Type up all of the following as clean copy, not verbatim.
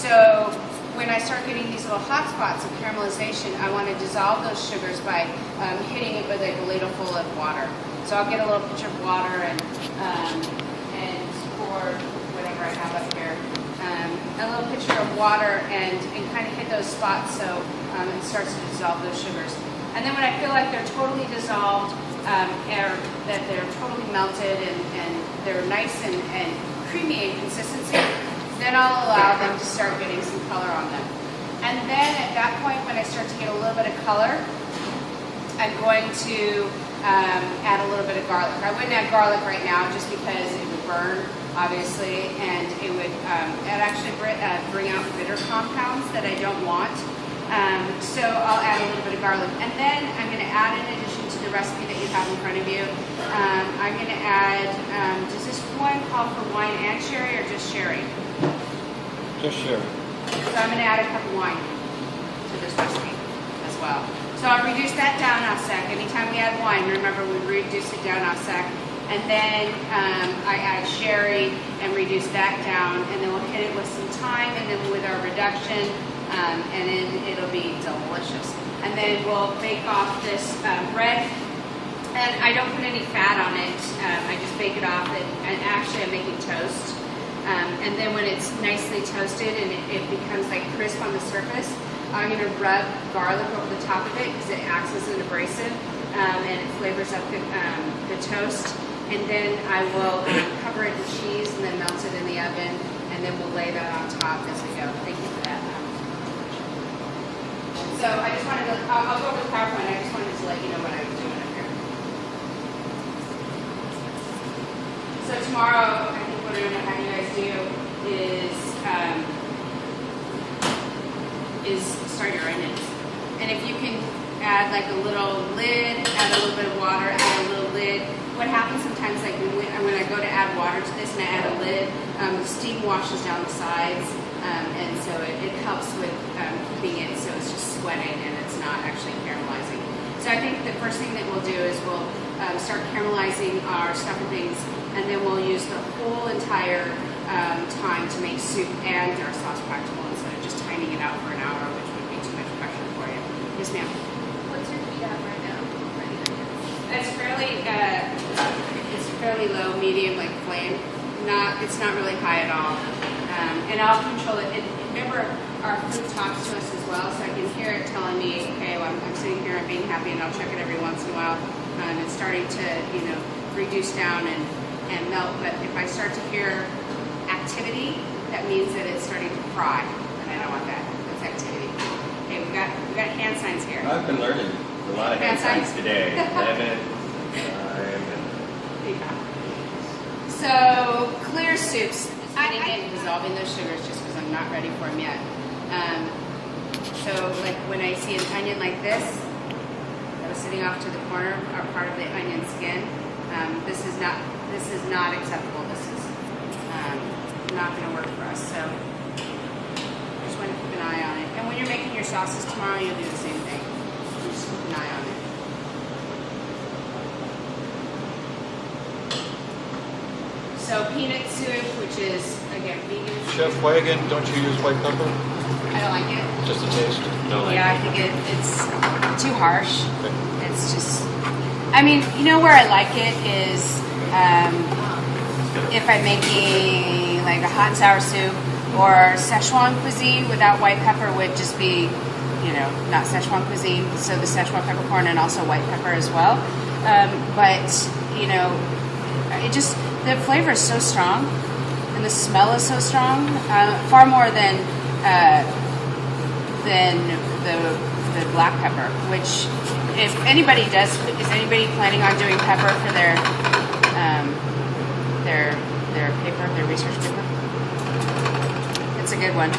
So when I start getting these little hot spots of caramelization, I want to dissolve those sugars by hitting it with a ladle full of water. So I'll get a little pitcher of water and pour whatever I have up here, a little pitcher of water and kind of hit those spots so it starts to dissolve those sugars. And then when I feel like they're totally dissolved, or that they're totally melted and they're nice and creamy in consistency, then I'll allow them to start getting some color on them. And then at that point, when I start to get a little bit of color, I'm going to add a little bit of garlic. I wouldn't add garlic right now just because it would burn, obviously, and it would actually bring out bitter compounds that I don't want. So I'll add a little bit of garlic. And then I'm going to add, in addition to the recipe that you have in front of you, I'm going to add, does this one call for wine and sherry or just sherry? Just sherry. So I'm going to add a cup of wine to this recipe as well. So I'll reduce that down a sec. Anytime we add wine, remember we reduce it down a sec. And then I add sherry and reduce that down, and then we'll hit it with some thyme, and then with our reduction, and then it'll be delicious. And then we'll bake off this bread, and I don't put any fat on it. I just bake it off, and actually I'm making toast. And then when it's nicely toasted and it becomes like crisp on the surface, I'm going to rub garlic over the top of it because it acts as an abrasive, and it flavors up the toast. And then I will cover it in cheese and then melt it in the oven, and then we'll lay that on top as we go. Thank you for that. So I just wanted to, I'll go over the PowerPoint. I just wanted to let you know what I was doing up here. So tomorrow, I think what I'm going to have you guys do is start your onions. And if you can add like a little lid, add a little bit of water, add a little lid. What happens sometimes, like when I go to add water to this and I add a lid, the steam washes down the sides, and so it helps with keeping it so it's just sweating and it's not actually caramelizing. So I think the first thing that we'll do is we'll start caramelizing our stuffing things, and then we'll use the whole entire time to make soup and our sauce practical instead of just timing it out for an hour, which would be too much pressure for you. Yes, ma'am. What's your heat at right now? It's fairly low, medium, like flame. It's not really high at all. And I'll control it. And remember, our food talks to us as well, so I can hear it telling me, okay, well, I'm sitting here and being happy, and I'll check it every once in a while. It's starting to, reduce down and melt. But if I start to hear activity, that means that it's starting to fry, and I don't want that. That's activity. Okay, we got hand signs here. I've been learning a lot of hand signs today. 11, 5. So clear soups. I'm getting in dissolving those sugars just because I'm not ready for them yet. So like when I see an onion like this, that was sitting off to the corner, or part of the onion skin, this is not acceptable. This is not going to work for us. So I just want to keep an eye on it. And when you're making your sauces tomorrow, you'll do the same thing. You just keep an eye on it. So peanut soup, which is, again, vegan. Chef, why again don't you use white pepper? I don't like it. Just a taste? Yeah, I think it's too harsh. Okay. It's just, I mean, where I like it is if I'm making like a hot and sour soup, or Szechuan cuisine without white pepper would just be, not Szechuan cuisine. So the Szechuan peppercorn and also white pepper as well. But, it just, the flavor is so strong and the smell is so strong, far more than the black pepper, which if anybody is anybody planning on doing pepper for their paper, their research paper? It's a good one.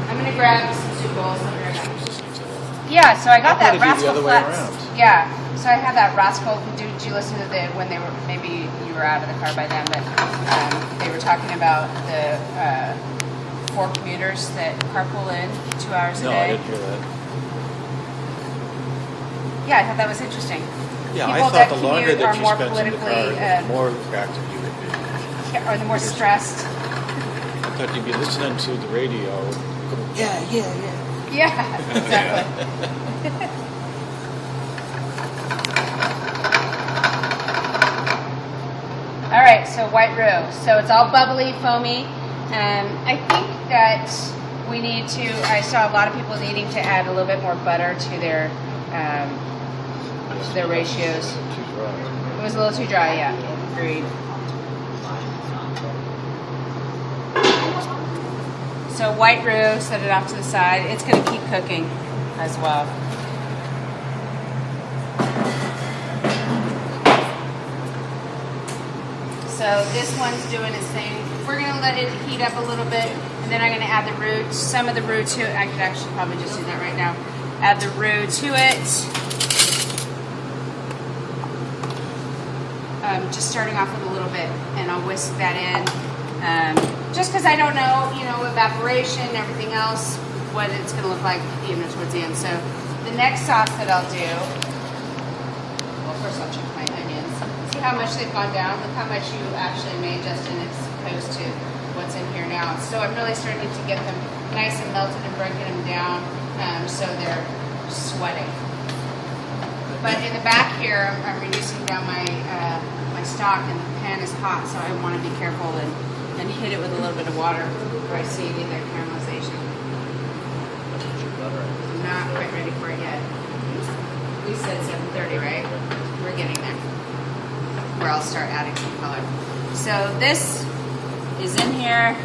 I'm going to grab some soup bowls. Yeah, so I got that Rascal Flatts. Yeah, so I had that Rascal. Did you listen to when they were, maybe you were out of the car by then, but they were talking about the 4 commuters that carpool in 2 hours a day? No, I didn't hear that. Yeah, I thought that was interesting. Yeah, People I thought the longer that you more spent in the car, politically, the more active you would be. or the more stressed. I thought you'd be listening to the radio. Going, yeah. Yeah, exactly. All right, so white roux. So it's all bubbly, foamy. I think that we need to, I saw a lot of people needing to add a little bit more butter to their ratios. Too dry. It was a little too dry, yeah. Agreed. So white roux, set it off to the side. It's going to keep cooking as well. So this one's doing its thing. We're going to let it heat up a little bit, and then I'm going to add the roux, some of the roux to it. I could actually probably just do that right now. Add the roux to it. Just starting off with a little bit, and I'll whisk that in. Just because I don't know, evaporation, everything else, what it's going to look like, towards the end. So the next sauce that I'll do, well, first I'll check my onions. See how much they've gone down? Look how much you actually made, Justin, as opposed to what's in here now. So I'm really starting to get them nice and melted and breaking them down so they're sweating. But in the back here, I'm reducing down my stock, and the pan is hot, so I want to be careful and hit it with a little bit of water before I see any of that caramelization. I'm not quite ready for it yet. We said 7:30, right? We're getting there. Where I'll start adding some color. So this is in here.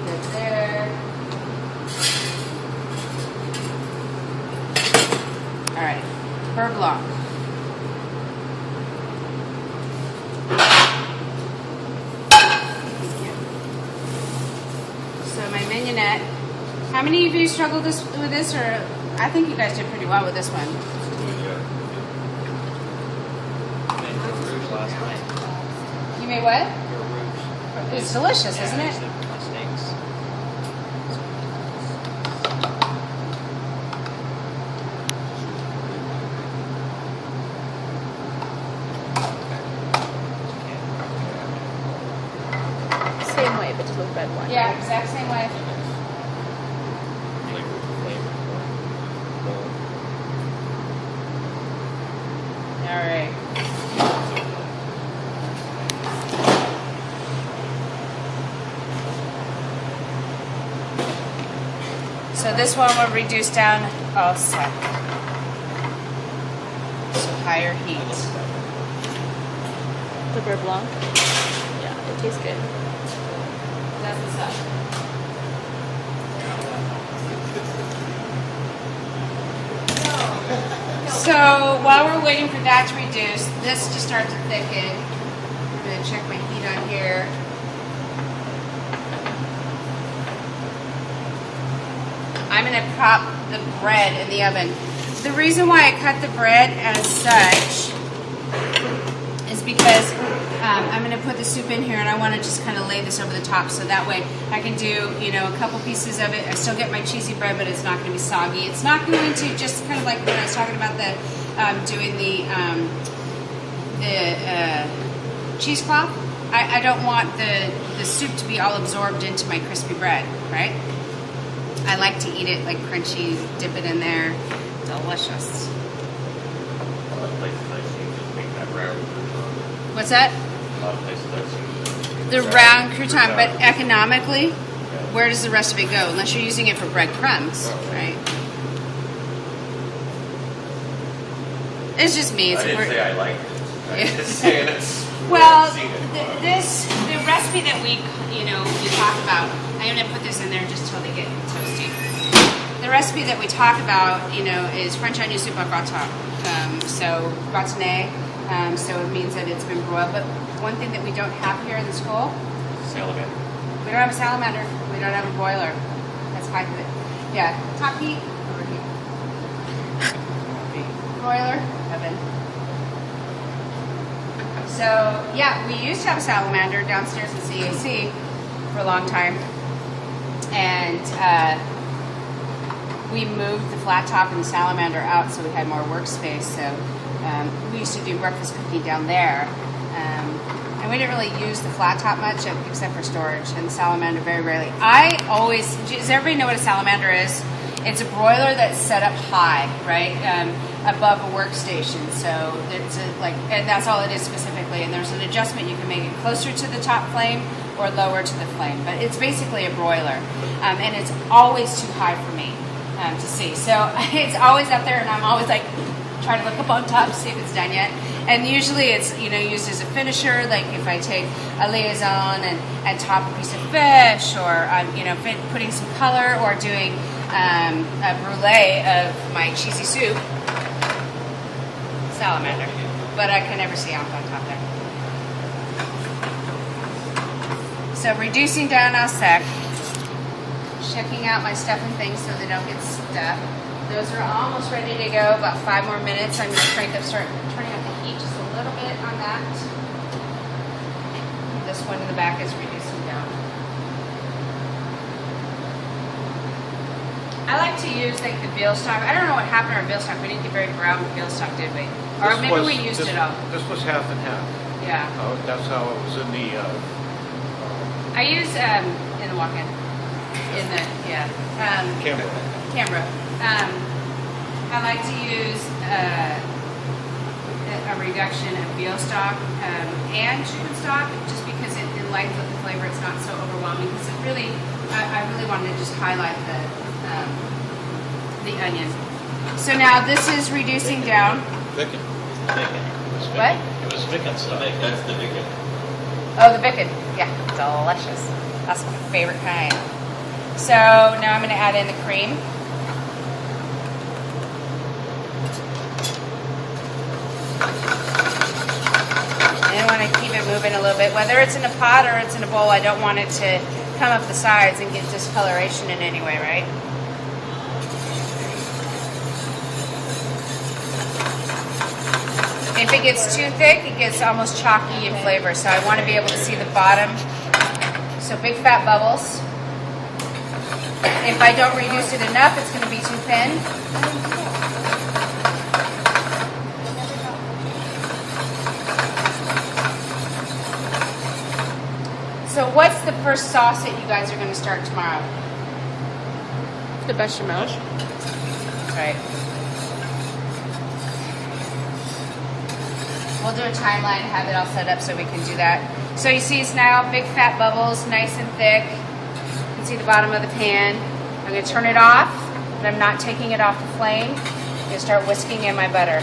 Put it there. All right, beurre blanc. Mignonette. How many of you struggled with this, or I think you guys did pretty well with this one. Last night. You made what? Your roux. It's delicious, Yeah, isn't I it? used my steaks. Same way, but just with red wine. Yeah, exact same way. All right. So this one will reduce down also. So higher heat. The beurre blanc. Yeah, it tastes good. That's what's up. So while we're waiting for that to reduce, this to start to thicken. I'm going to check my heat on here. I'm going to prop the bread in the oven. The reason why I cut the bread as such is because I'm going to put the soup in here, and I want to just kind of lay this over the top, so that way I can do, a couple pieces of it. I still get my cheesy bread, but it's not going to be soggy. It's not going to, just kind of like when I was talking about the doing the cheesecloth. I don't want the soup to be all absorbed into my crispy bread, right? I like to eat it like crunchy, dip it in there. Delicious. A lot of places I've seen just make that round crouton. What's that? A lot of places I've seen just The round crouton, but Yeah. economically, where does the rest of it go? Unless you're using it for breadcrumbs, right? It's just me. It's I didn't say I like it. I Yeah. just saying it's. Well, I've seen it. the recipe that we talk about, I'm going to put this in there just till they get toasty. The recipe that we talk about, is French onion soup au gratin. So it means that it's been broiled. But one thing that we don't have here in the school, Salamander. we don't have a salamander. We don't have a boiler. That's fine with it. Yeah, top heat, over heat. Broiler, oven. So, yeah, we used to have a salamander downstairs in CAC for a long time. And we moved the flat top and the salamander out so we had more workspace. So we used to do breakfast cooking down there. And and we didn't really use the flat top much except for storage, and salamander very rarely. I always, does everybody know what a salamander is? It's a broiler that's set up high, right, above a workstation. So it's and that's all it is specifically. And there's an adjustment, you can make it closer to the top flame or lower to the flame, but it's basically a broiler, and it's always too high for me to see. So it's always up there, and I'm always like trying to look up on top to see if it's done yet. And usually it's used as a finisher, like if I take a liaison and top a piece of fish, or I'm putting some color, or doing a brulee of my cheesy soup. Salamander, but I can never see on top there. So reducing down au sec, checking out my stuff and things so they don't get stuck. Those are almost ready to go. About 5 more minutes. I'm going to start turning up the heat just a little bit on that. This one in the back is reducing down. I like to use like the veal stock. I don't know what happened to our veal stock. We didn't get very brown with veal stock, did we? Or maybe we used it all. This was half and half. Yeah. That's how it was in the. I use in the walk-in. In the Canberra. I like to use a reduction of veal stock and chicken stock, just because it lightens up the flavor. It's not so overwhelming. Because it really, I really wanted to just highlight the onion. So now this is reducing down. Bacon. What? It was Vicken stuff. That's the Vicken. Oh, the bacon. Yeah, delicious. That's my favorite kind. So now I'm going to add in the cream. And I want to keep it moving a little bit. Whether it's in a pot or it's in a bowl, I don't want it to come up the sides and get discoloration in any way, right? If it gets too thick, it gets almost chalky in flavor. So I want to be able to see the bottom. So big fat bubbles. If I don't reduce it enough, it's going to be too thin. So what's the first sauce that you guys are going to start tomorrow? The bechamel. Right. We'll do a timeline, have it all set up so we can do that. So you see it's now big fat bubbles, nice and thick. You can see the bottom of the pan. I'm going to turn it off, but I'm not taking it off the flame. I'm going to start whisking in my butter.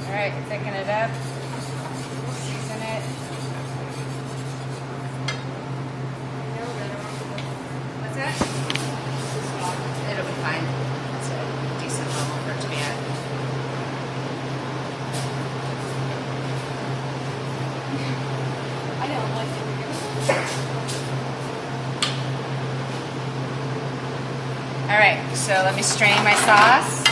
Alright, thicken it up, season it. What's that? It'll be fine. It's a decent level for it to be at. I don't like it. Alright, so let me strain my sauce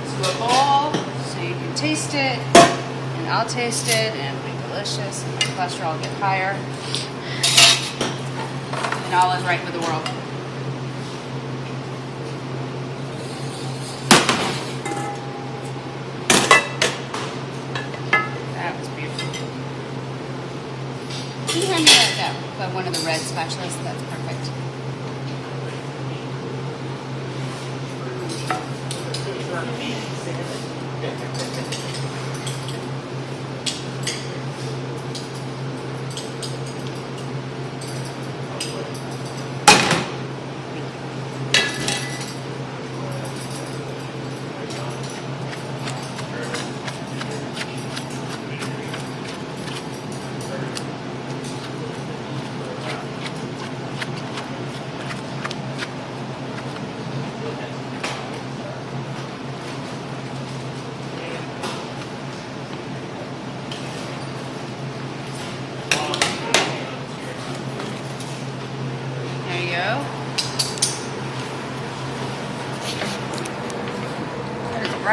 into a bowl. You can taste it, and I'll taste it, and it'll be delicious, and my cholesterol will get higher, and all is right with the world. That was beautiful. Can you hand me that one of the red spatulas? That's perfect.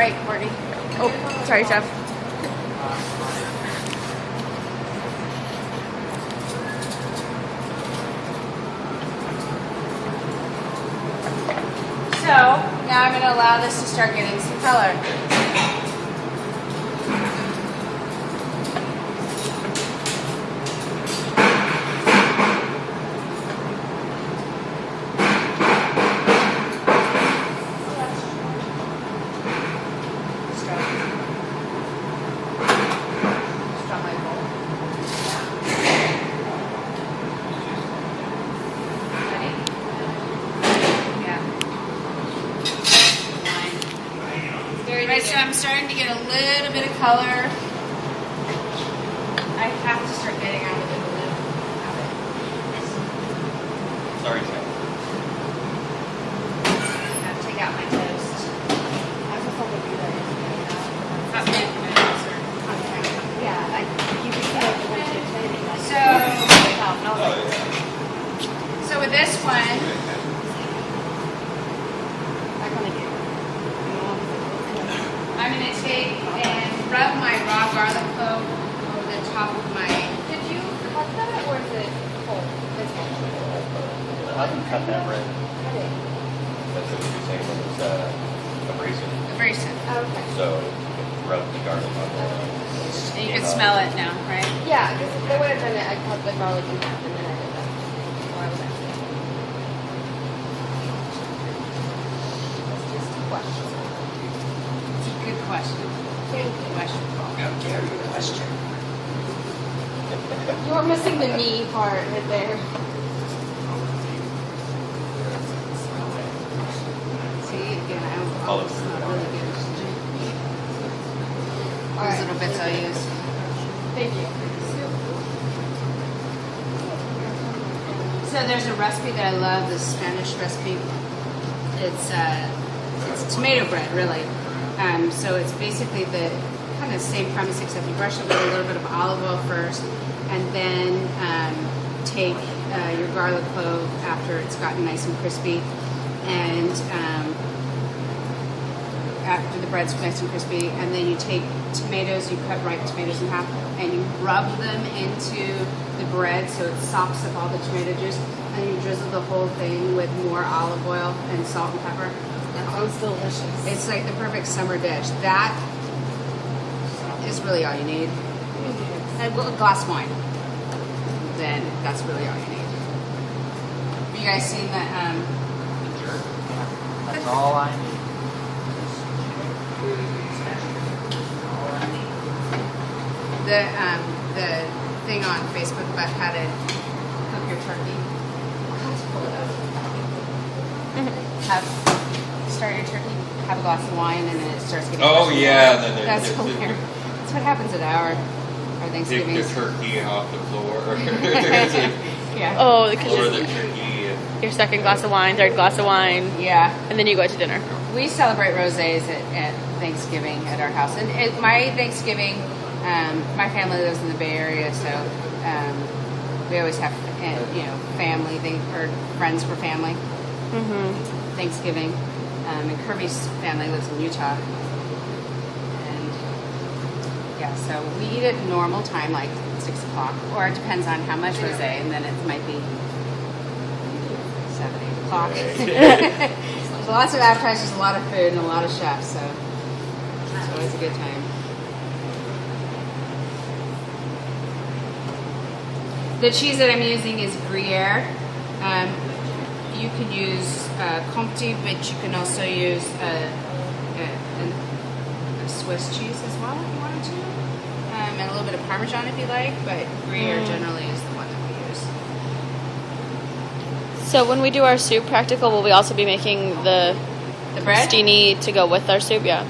right, Courtney. Oh, sorry, Jeff. So now I'm going to allow this to start getting some color. Right, so I'm starting to get a little bit of color. I have to start getting out of the blue. Sorry, Jeff. I have to take out my toast. Not me. Yeah, like you can see like the one to So, Oh, yeah. so with this one, I'm going to take and rub my raw garlic clove over the top of my. Did you cut that or is it cold? It's cold. How do you cut that bread? Cut it. That's what you're saying when it's abrasive. Abrasive. Okay. So rub the garlic on there. And you can smell it now, right? Yeah, because the way I've done it, I cut the garlic in half and then I did that. So I was actually. That's just a question. It's a good question. Thank you. Good question. You're missing the knee part right there. See, again, I don't Olive. it's not really good. All These right. little bits I'll use. Thank you. So there's a recipe that I love, this Spanish recipe. It's tomato bread, really. So it's basically the kind of same premise, except you brush it with a little bit of olive oil first, and then take your garlic clove after it's gotten nice and crispy, and after the bread's nice and crispy, and then you take tomatoes, you cut ripe tomatoes in half, and you rub them into the bread so it soaks up all the tomato juice, and you drizzle the whole thing with more olive oil and salt and pepper. That sounds delicious. It's like the perfect summer dish. That is really all you need. And a glass of wine. Then that's really all you need. Have you guys seen that? That's all I need. The thing on Facebook about how to cook your turkey. I'll have to pull it up. Start your turkey, have a glass of wine, and then it starts getting. Oh, crispy. yeah, That's hilarious. That's what happens at our Take Thanksgiving. the turkey off the floor. Yeah. Oh, Or because the turkey. your second glass of wine, third glass of wine, Yeah. and then you go out to dinner. We celebrate rosés at Thanksgiving at our house, and my Thanksgiving, my family lives in the Bay Area, so we always have family or friends for family Mm-hmm. Thanksgiving. And Kirby's family lives in Utah, and yeah, so we eat at normal time, like 6 o'clock, or it depends on how much rosé, and then it might be 7, 8 o'clock. There's lots of appetizers, a lot of food, and a lot of chefs, so it's always a good time. The cheese that I'm using is Gruyere. You can use Comté, but you can also use a Swiss cheese as well if you wanted to, and a little bit of Parmesan if you like, but Gruyere generally is the one that we use. So when we do our soup practical, will we also be making the The bread? crostini to go with our soup? Yeah.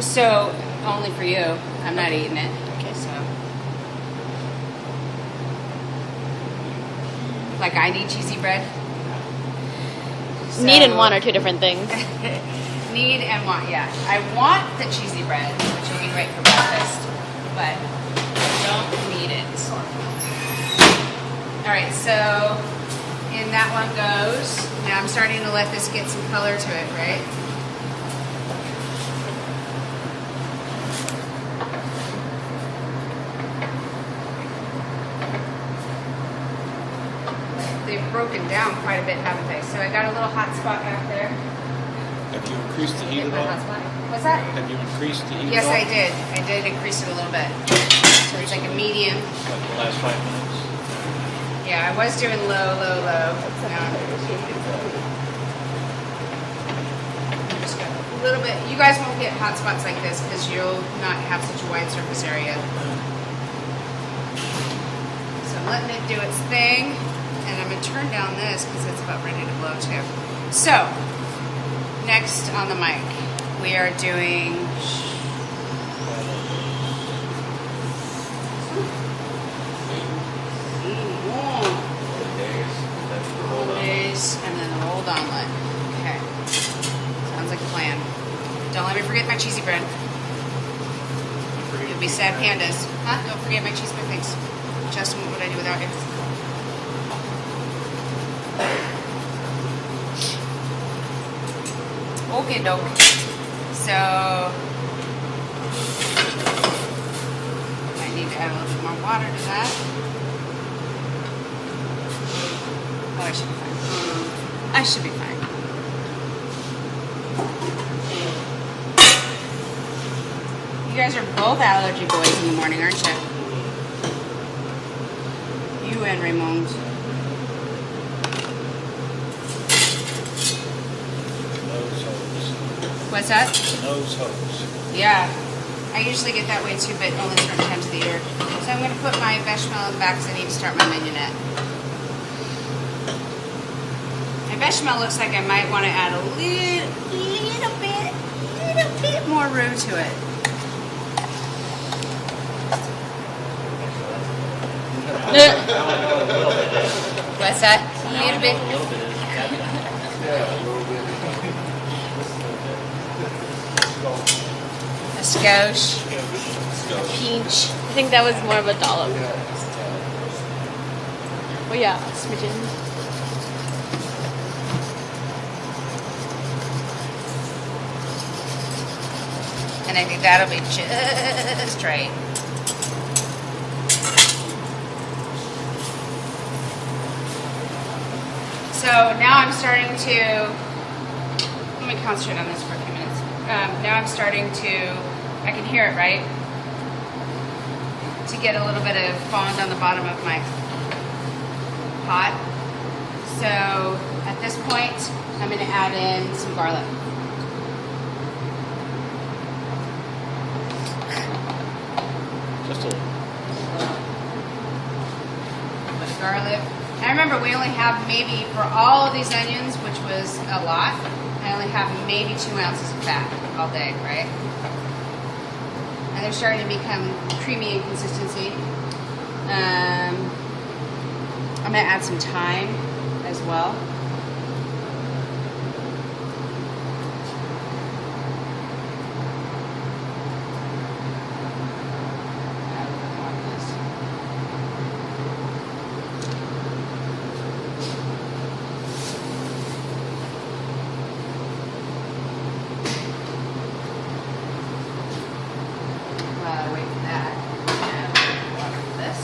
So only for you. I'm not eating it. Okay. So, like I need cheesy bread. Need and So- want are two different things. Need and want, yeah. I want the cheesy bread, which will be great for breakfast, but I don't need it. All right, so in that one goes. Now I'm starting to let this get some color to it, right? they've broken down quite a bit, haven't they? So I got a little hot spot back there. Have you increased the heat Get at my all? hot spot. What's that? Have you increased the heat Yes, at all? I did. I did increase it a little bit. So it's like a medium. Like the last 5 minutes? Yeah, I was doing low, low, low. Now I'm just got a little bit. You guys won't get hot spots like this because you'll not have such a wide surface area. So I'm letting it do its thing. And I'm going to turn down this because it's about ready to blow too. So, next on the mic, we are doing Hollandaise and then the rolled omelet. Okay. Sounds like a plan. Don't let me forget my cheesy bread. You'll be sad pandas. Huh? Don't forget my cheese bread things. Justin, what would I do without you? Okay, doke. So I need to add a little bit more water to that. Oh, I should be fine. I should be fine. You guys are both allergy boys in the morning, aren't you? You and Raymond. Nose hose. What's that? Nose hose. Yeah. I usually get that way too, but only certain times of the year. So I'm going to put my bechamel in the back because I need to start my mignonette. My bechamel looks like I might want to add a little bit more roux to it. What's that? A little bit. A little bit is A skosh. A pinch. I think that was more of a dollop. Oh yeah, smidgen. And I think that'll be just right. So now I'm starting to, let me concentrate on this for a few minutes. Now I'm starting to, I can hear it, right? To get a little bit of fond on the bottom of my pot. So at this point, I'm going to add in some garlic. Just a little. With garlic. I remember we only have maybe, for all of these onions, which was a lot, I only have maybe 2 ounces of fat all day, right? And they're starting to become creamy in consistency. I'm going to add some thyme as well. Add a little bit more of this. While I wait for that, add a little water for this.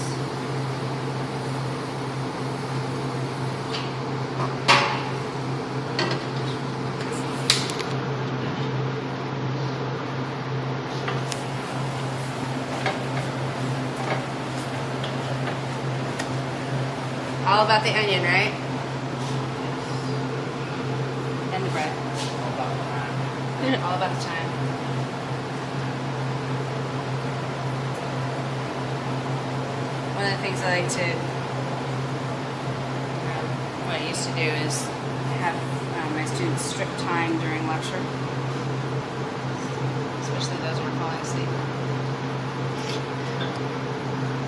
All about the onion, right? And the bread. All about the time. One of the things I like to, what I used to do is have my students strip time during lecture, especially those who are falling asleep.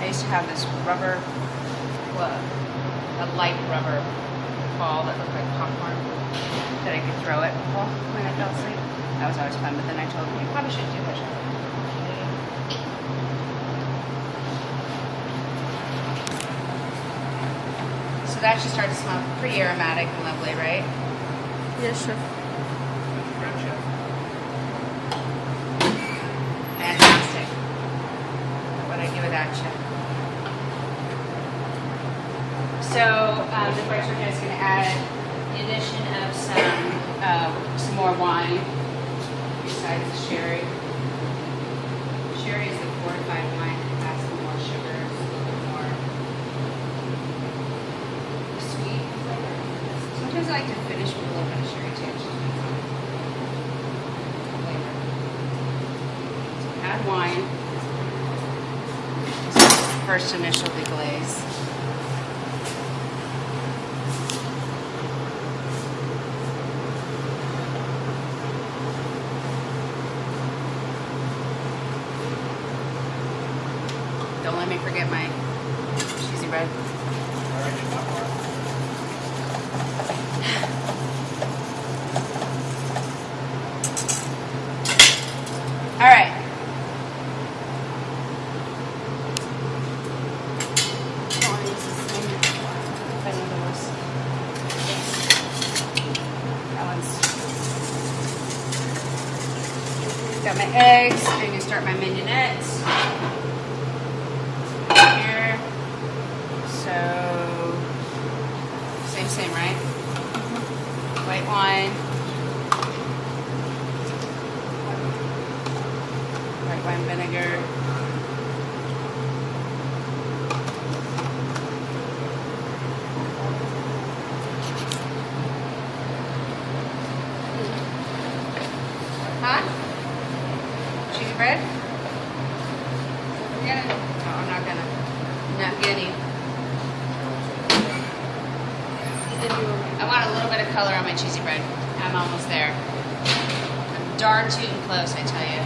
I used to have this rubber plug, a light rubber ball that looked like popcorn that I could throw at people when I fell asleep. That was always fun, but then I told them, you probably should do that. So that should start to smell pretty aromatic and lovely, right? Yeah, sure. Fantastic. What would I do without you? So the first we're just going to add the addition of some more wine besides the sherry. Sherry is the fortified wine that has some more sugar, a little more sweet flavor. Sometimes I like to finish with a little bit of sherry too. Flavor. So add wine. First initial deglaze. Don't let me forget my cheesy bread. All right. Got my eggs. I'm going to start my mignonettes. Here. So, same, right? White wine. White wine vinegar. Huh? Cheesy bread? Yeah. No, I'm not gonna. Not getting. I want a little bit of color on my cheesy bread. I'm almost there. I'm darn tootin' close, I tell you.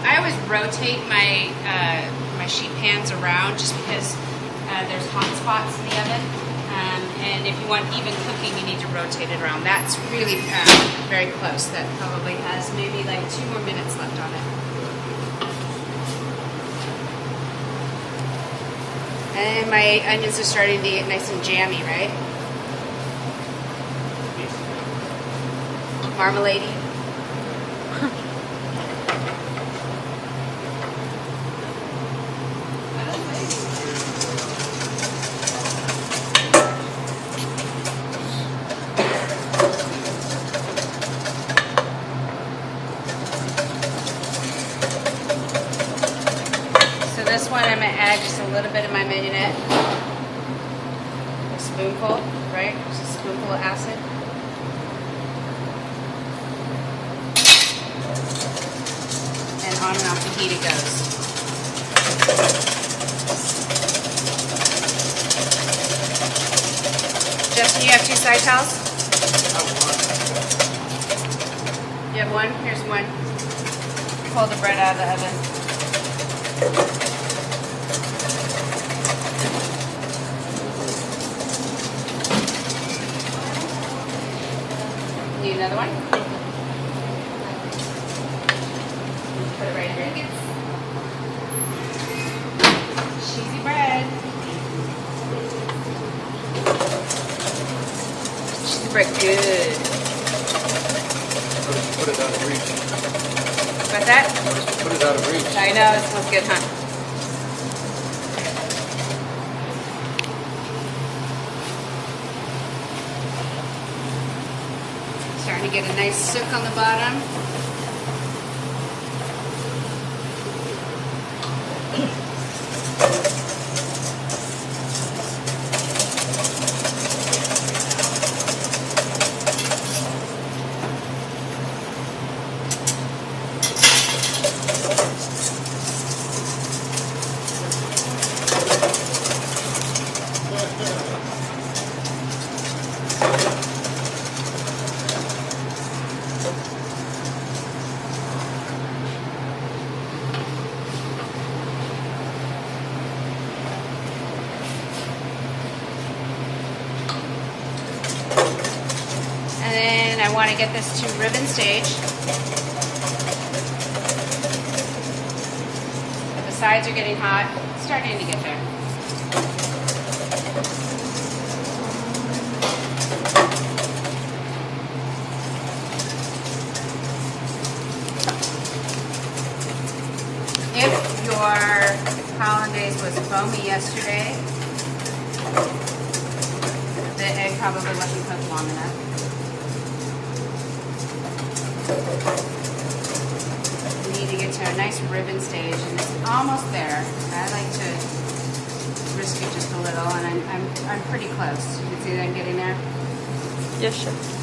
I always rotate my my sheet pans around just because there's hot spots in the oven. And if you want even cooking, you need to rotate it around. That's really very close. That probably has maybe like 2 more minutes left on it. And my onions are starting to get nice and jammy, right? Marmalade-y. This one I'm going to add just a little bit of my mignonette. A spoonful, right? Just a spoonful of acid. And on and off the heat it goes. Justin, you have 2 side towels? You have one? Here's one. Pull the bread out of the oven. Need another one? Put it right here. Cheesy bread. Cheesy bread, good. Put it out of reach. What's that? Put it out of reach. I know, it smells good, huh? Starting to get a nice soak on the bottom. And I want to get this to ribbon stage. The sides are getting hot, starting to get there. If your hollandaise was foamy yesterday, The egg probably wasn't cooked long enough. We need to get to a nice ribbon stage, and it's almost there. I like to risk it just a little, and I'm pretty close. You can see that I'm getting there. Yes, chef.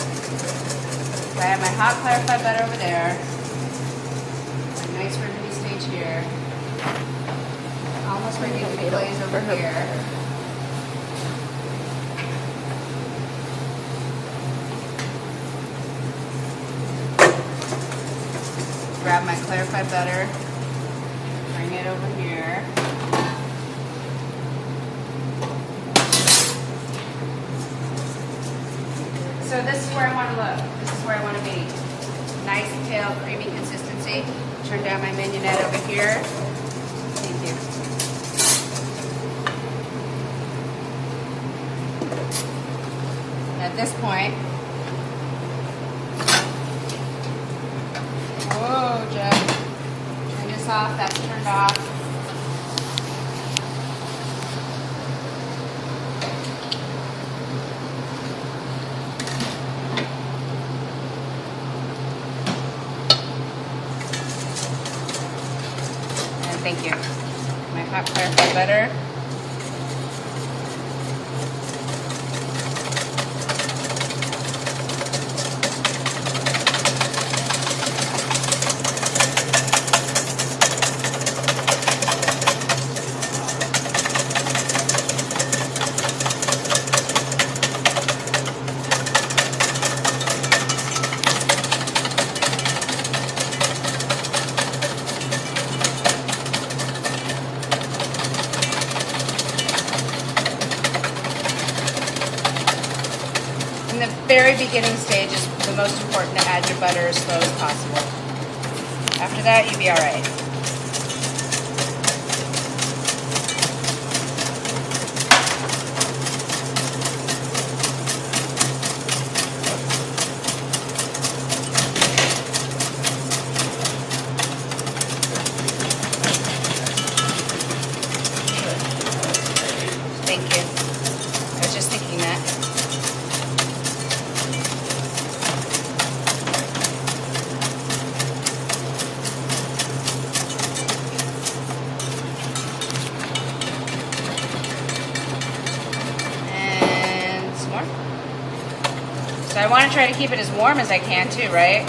So I have my hot clarified butter over there. A nice ribbony stage here. Almost ready to be glazed over here. Grab my clarified butter, bring it over here. So this is where I want to look. This is where I want to be. Nice, pale, creamy consistency. Turn down my mignonette over here. Thank you. At this point, whoa, Jeff. Turn this off. That's turned off. And thank you. My hot clarified butter. In the very beginning stage is the most important to add your butter as slow as possible. After that, you'll be all right. Thank you. I was just thinking that. And some more. So I want to try to keep it as warm as I can too, right?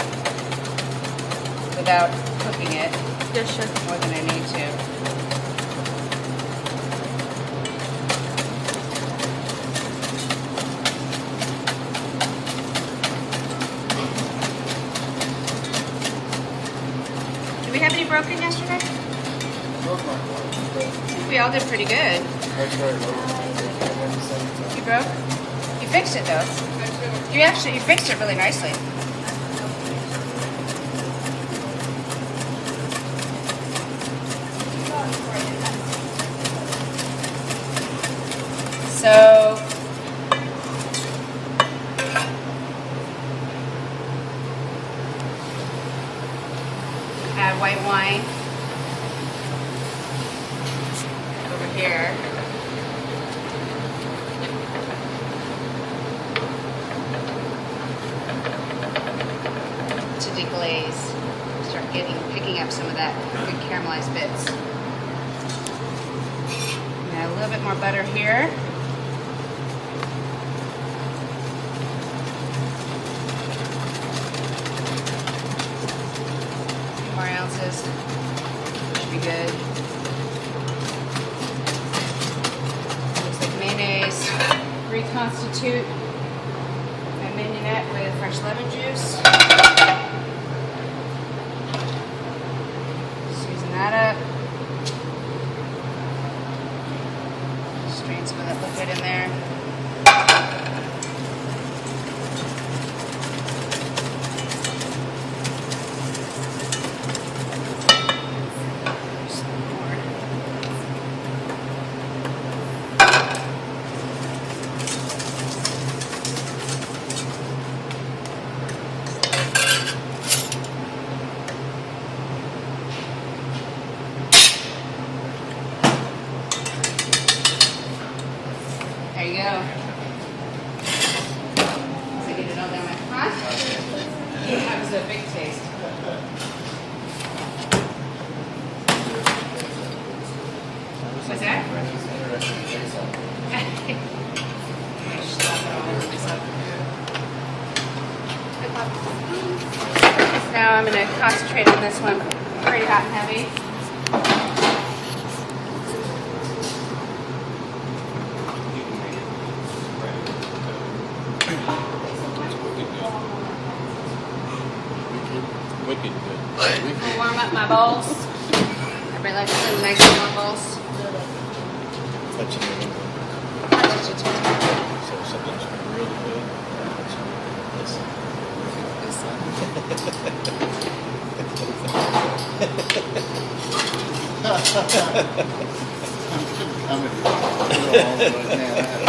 Without cooking it Yes, chef. more than I need to. Did we have any broken yesterday? Broke my one. I think we all did pretty good. I tried You broke? You fixed it though. You fixed it really nicely. So add white wine over here. To deglaze. Start picking up some of that good caramelized bits. Add a little bit more butter here. More ounces. Should be good. Looks like mayonnaise. Reconstitute my mignonette with fresh lemon juice. Season that up. Strain some of that liquid in there. go. So get it all down my front. That was a big taste. What's that? Interesting face on it. Now I'm going to concentrate on this one pretty hot and heavy. Wicked good. I'll warm up my bowls. Everybody likes some nice warm bowls. But you know, I'll let you too. so something's really good. I'm coming.